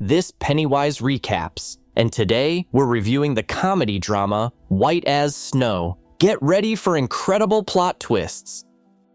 This Pennywise Recaps, and today we're reviewing the comedy drama White as Snow. Get ready for incredible plot twists.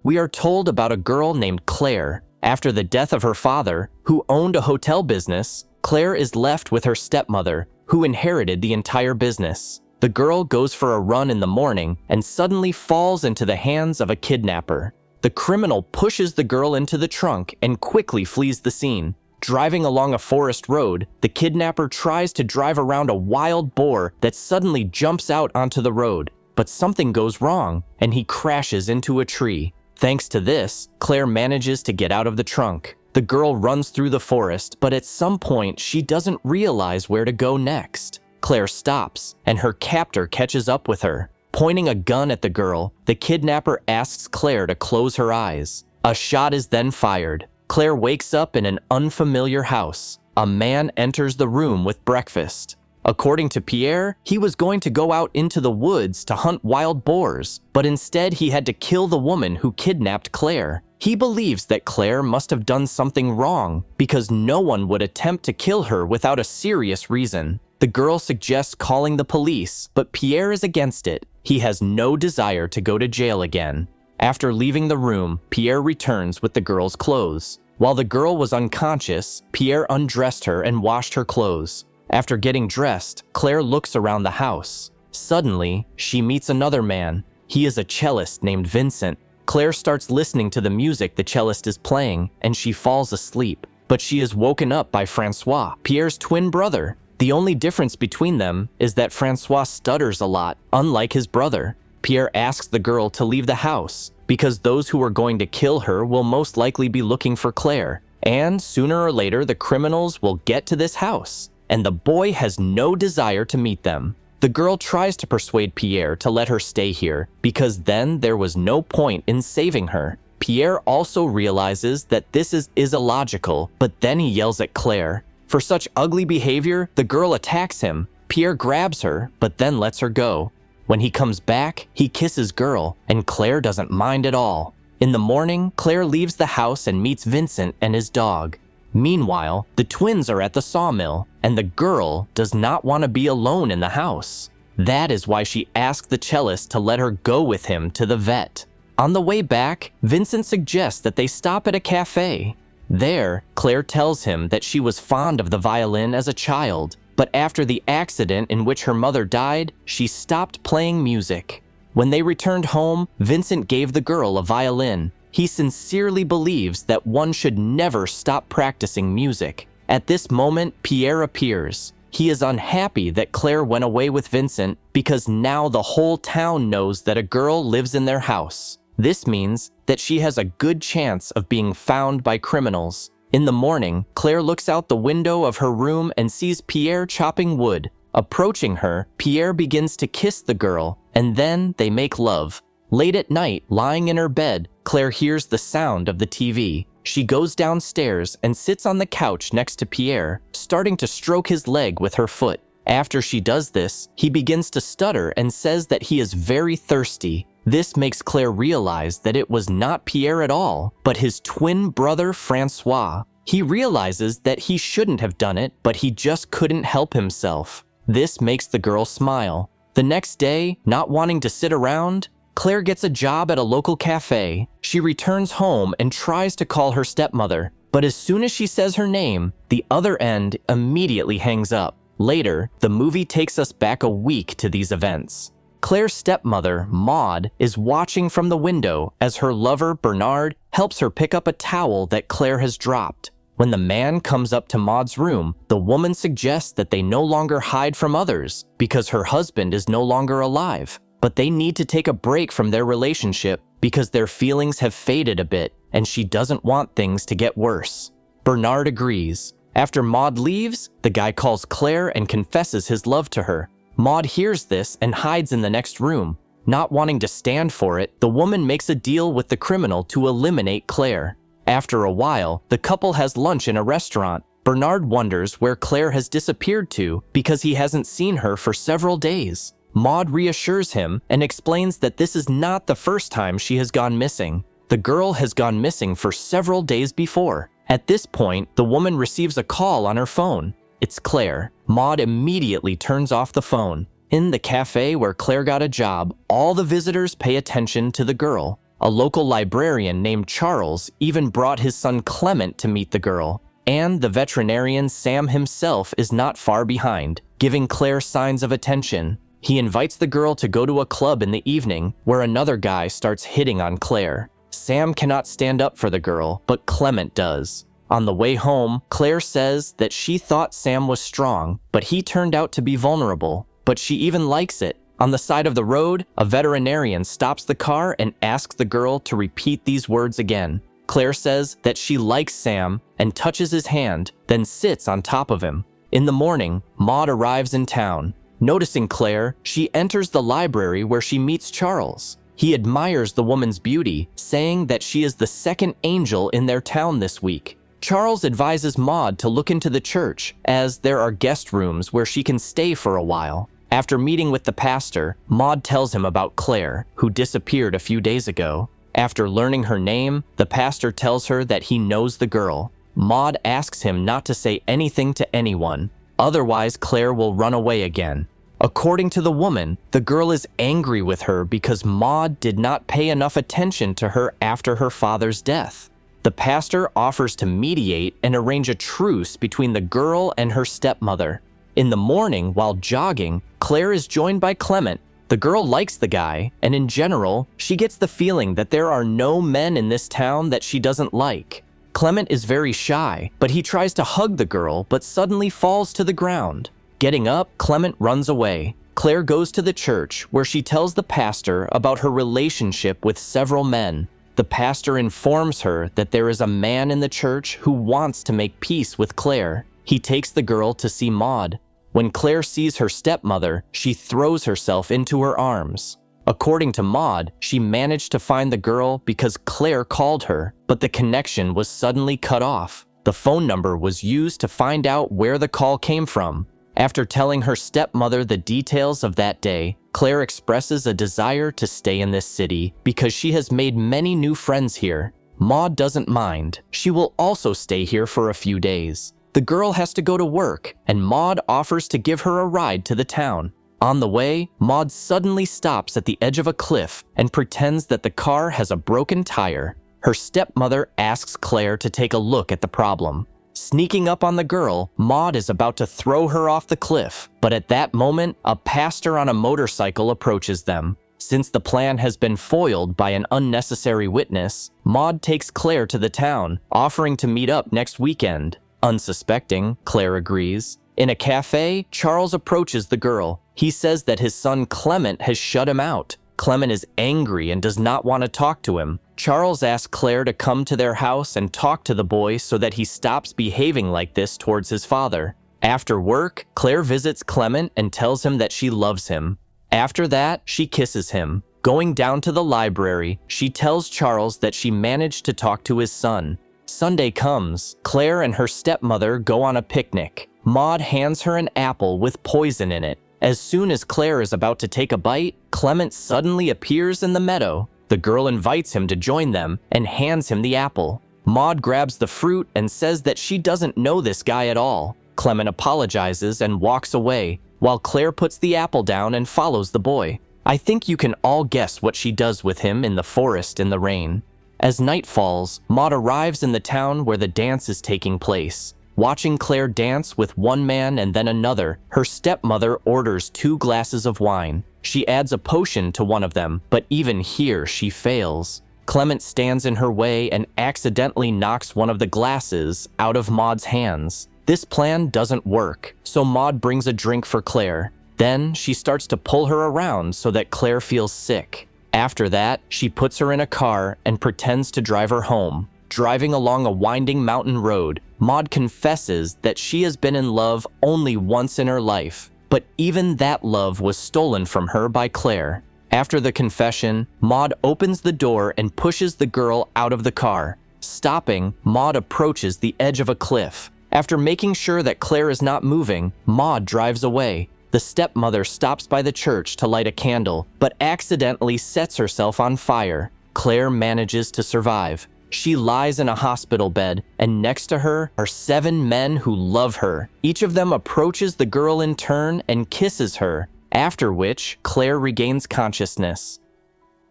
We are told about a girl named Claire. After the death of her father, who owned a hotel business, Claire is left with her stepmother, who inherited the entire business. The girl goes for a run in the morning and suddenly falls into the hands of a kidnapper. The criminal pushes the girl into the trunk and quickly flees the scene. Driving along a forest road, the kidnapper tries to drive around a wild boar that suddenly jumps out onto the road. But something goes wrong, and he crashes into a tree. Thanks to this, Claire manages to get out of the trunk. The girl runs through the forest, but at some point she doesn't realize where to go next. Claire stops, and her captor catches up with her. Pointing a gun at the girl, the kidnapper asks Claire to close her eyes. A shot is then fired. Claire wakes up in an unfamiliar house. A man enters the room with breakfast. According to Pierre, he was going to go out into the woods to hunt wild boars, but instead he had to kill the woman who kidnapped Claire. He believes that Claire must have done something wrong because no one would attempt to kill her without a serious reason. The girl suggests calling the police, but Pierre is against it. He has no desire to go to jail again. After leaving the room, Pierre returns with the girl's clothes. While the girl was unconscious, Pierre undressed her and washed her clothes. After getting dressed, Claire looks around the house. Suddenly, she meets another man. He is a cellist named Vincent. Claire starts listening to the music the cellist is playing, and she falls asleep. But she is woken up by Francois, Pierre's twin brother. The only difference between them is that Francois stutters a lot, unlike his brother. Pierre asks the girl to leave the house, because those who are going to kill her will most likely be looking for Claire. And sooner or later, the criminals will get to this house, and the boy has no desire to meet them. The girl tries to persuade Pierre to let her stay here, because then there was no point in saving her. Pierre also realizes that this is illogical, but then he yells at Claire. For such ugly behavior, the girl attacks him. Pierre grabs her, but then lets her go. When he comes back, he kisses girl, and Claire doesn't mind at all. In the morning, Claire leaves the house and meets Vincent and his dog. Meanwhile, the twins are at the sawmill, and the girl does not want to be alone in the house. That is why she asked the cellist to let her go with him to the vet. On the way back, Vincent suggests that they stop at a cafe. There, Claire tells him that she was fond of the violin as a child, but after the accident in which her mother died, she stopped playing music. When they returned home, Vincent gave the girl a violin. He sincerely believes that one should never stop practicing music. At this moment, Pierre appears. He is unhappy that Claire went away with Vincent because now the whole town knows that a girl lives in their house. This means that she has a good chance of being found by criminals. In the morning, Claire looks out the window of her room and sees Pierre chopping wood. Approaching her, Pierre begins to kiss the girl, and then they make love. Late at night, lying in her bed, Claire hears the sound of the TV. She goes downstairs and sits on the couch next to Pierre, starting to stroke his leg with her foot. After she does this, he begins to stutter and says that he is very thirsty. This makes Claire realize that it was not Pierre at all, but his twin brother Francois. He realizes that he shouldn't have done it, but he just couldn't help himself. This makes the girl smile. The next day, not wanting to sit around, Claire gets a job at a local cafe. She returns home and tries to call her stepmother, but as soon as she says her name, the other end immediately hangs up. Later, the movie takes us back a week to these events. Claire's stepmother, Maud, is watching from the window as her lover, Bernard, helps her pick up a towel that Claire has dropped. When the man comes up to Maud's room, the woman suggests that they no longer hide from others because her husband is no longer alive. But they need to take a break from their relationship because their feelings have faded a bit and she doesn't want things to get worse. Bernard agrees. After Maud leaves, the guy calls Claire and confesses his love to her. Maud hears this and hides in the next room. Not wanting to stand for it, the woman makes a deal with the criminal to eliminate Claire. After a while, the couple has lunch in a restaurant. Bernard wonders where Claire has disappeared to because he hasn't seen her for several days. Maud reassures him and explains that this is not the first time she has gone missing. The girl has gone missing for several days before. At this point, the woman receives a call on her phone. It's Claire. Maud immediately turns off the phone. In the cafe where Claire got a job, all the visitors pay attention to the girl. A local librarian named Charles even brought his son Clement to meet the girl. And the veterinarian Sam himself is not far behind, giving Claire signs of attention. He invites the girl to go to a club in the evening where another guy starts hitting on Claire. Sam cannot stand up for the girl, but Clement does. On the way home, Claire says that she thought Sam was strong, but he turned out to be vulnerable. But she even likes it. On the side of the road, a veterinarian stops the car and asks the girl to repeat these words again. Claire says that she likes Sam and touches his hand, then sits on top of him. In the morning, Maud arrives in town. Noticing Claire, she enters the library where she meets Charles. He admires the woman's beauty, saying that she is the second angel in their town this week. Charles advises Maud to look into the church, as there are guest rooms where she can stay for a while. After meeting with the pastor, Maud tells him about Claire, who disappeared a few days ago. After learning her name, the pastor tells her that he knows the girl. Maud asks him not to say anything to anyone, otherwise Claire will run away again. According to the woman, the girl is angry with her because Maud did not pay enough attention to her after her father's death. The pastor offers to mediate and arrange a truce between the girl and her stepmother. In the morning, while jogging, Claire is joined by Clement. The girl likes the guy, and in general, she gets the feeling that there are no men in this town that she doesn't like. Clement is very shy, but he tries to hug the girl but suddenly falls to the ground. Getting up, Clement runs away. Claire goes to the church where she tells the pastor about her relationship with several men. The pastor informs her that there is a man in the church who wants to make peace with Claire. He takes the girl to see Maud. When Claire sees her stepmother, she throws herself into her arms. According to Maud, she managed to find the girl because Claire called her, but the connection was suddenly cut off. The phone number was used to find out where the call came from. After telling her stepmother the details of that day, Claire expresses a desire to stay in this city because she has made many new friends here. Maud doesn't mind. She will also stay here for a few days. The girl has to go to work, and Maud offers to give her a ride to the town. On the way, Maud suddenly stops at the edge of a cliff and pretends that the car has a broken tire. Her stepmother asks Claire to take a look at the problem. Sneaking up on the girl, Maud is about to throw her off the cliff, but at that moment, a pastor on a motorcycle approaches them. Since the plan has been foiled by an unnecessary witness, Maud takes Claire to the town, offering to meet up next weekend. Unsuspecting, Claire agrees. In a cafe, Charles approaches the girl. He says that his son Clement has shut him out. Clement is angry and does not want to talk to him. Charles asks Claire to come to their house and talk to the boy so that he stops behaving like this towards his father. After work, Claire visits Clement and tells him that she loves him. After that, she kisses him. Going down to the library, she tells Charles that she managed to talk to his son. Sunday comes. Claire and her stepmother go on a picnic. Maud hands her an apple with poison in it. As soon as Claire is about to take a bite, Clement suddenly appears in the meadow. The girl invites him to join them and hands him the apple. Maud grabs the fruit and says that she doesn't know this guy at all. Clement apologizes and walks away, while Claire puts the apple down and follows the boy. I think you can all guess what she does with him in the forest in the rain. As night falls, Maud arrives in the town where the dance is taking place. Watching Claire dance with one man and then another, her stepmother orders 2 glasses of wine. She adds a potion to one of them, but even here she fails. Clement stands in her way and accidentally knocks one of the glasses out of Maud's hands. This plan doesn't work, so Maud brings a drink for Claire. Then she starts to pull her around so that Claire feels sick. After that, she puts her in a car and pretends to drive her home. Driving along a winding mountain road, Maud confesses that she has been in love only once in her life, but even that love was stolen from her by Claire. After the confession, Maud opens the door and pushes the girl out of the car. Stopping, Maud approaches the edge of a cliff. After making sure that Claire is not moving, Maud drives away. The stepmother stops by the church to light a candle, but accidentally sets herself on fire. Claire manages to survive. She lies in a hospital bed, and next to her are 7 men who love her. Each of them approaches the girl in turn and kisses her, after which Claire regains consciousness.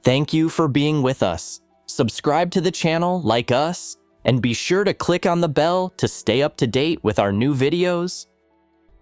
Thank you for being with us. Subscribe to the channel like us, and be sure to click on the bell to stay up to date with our new videos.